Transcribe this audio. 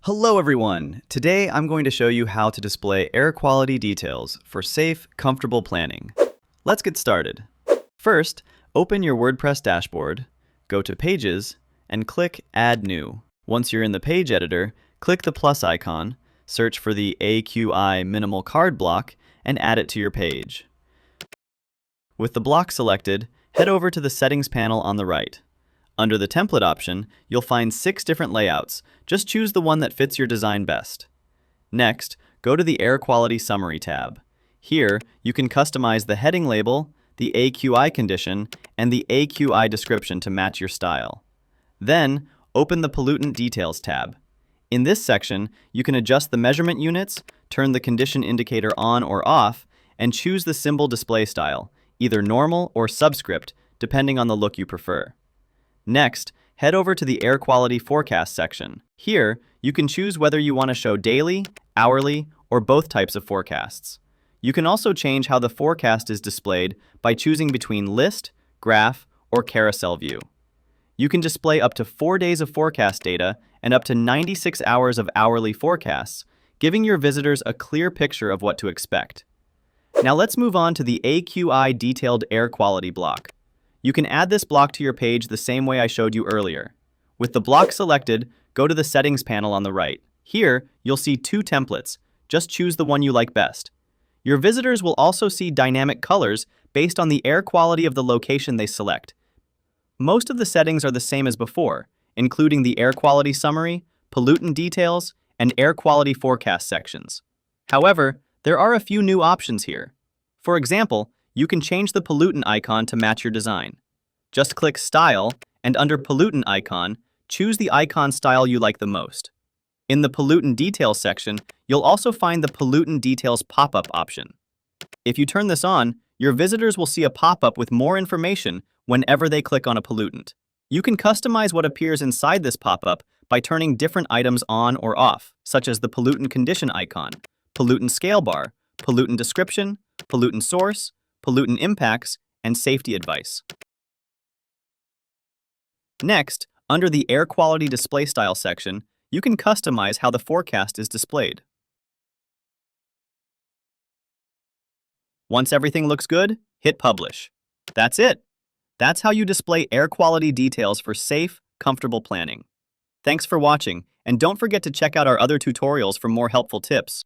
Hello everyone! Today I'm going to show you how to display air quality details for safe, comfortable planning. Let's get started. First, open your WordPress dashboard, go to Pages, and click Add New. Once you're in the page editor, click the plus icon, search for the AQI minimal card block, and add it to your page. With the block selected, head over to the Settings panel on the right. Under the template option, you'll find 6 different layouts. Just choose the one that fits your design best. Next, go to the Air Quality Summary tab. Here, you can customize the heading label, the AQI condition, and the AQI description to match your style. Then, open the Pollutant Details tab. In this section, you can adjust the measurement units, turn the condition indicator on or off, and choose the symbol display style, either normal or subscript, depending on the look you prefer. Next, head over to the Air Quality Forecast section. Here, you can choose whether you want to show daily, hourly, or both types of forecasts. You can also change how the forecast is displayed by choosing between list, graph, or carousel view. You can display up to 4 days of forecast data and up to 96 hours of hourly forecasts, giving your visitors a clear picture of what to expect. Now let's move on to the AQI Detailed Air Quality block. You can add this block to your page the same way I showed you earlier. With the block selected, go to the Settings panel on the right. Here, you'll see 2 templates. Just choose the one you like best. Your visitors will also see dynamic colors based on the air quality of the location they select. Most of the settings are the same as before, including the air quality summary, pollutant details, and air quality forecast sections. However, there are a few new options here. For example, you can change the pollutant icon to match your design. Just click Style, and under Pollutant icon, choose the icon style you like the most. In the Pollutant Details section, you'll also find the Pollutant Details pop-up option. If you turn this on, your visitors will see a pop-up with more information whenever they click on a pollutant. You can customize what appears inside this pop-up by turning different items on or off, such as the Pollutant Condition icon, Pollutant Scale Bar, Pollutant Description, Pollutant Source, pollutant impacts, and safety advice. Next, under the Air Quality Display Style section, you can customize how the forecast is displayed. Once everything looks good, hit Publish. That's it. That's how you display air quality details for safe, comfortable planning. Thanks for watching, and don't forget to check out our other tutorials for more helpful tips.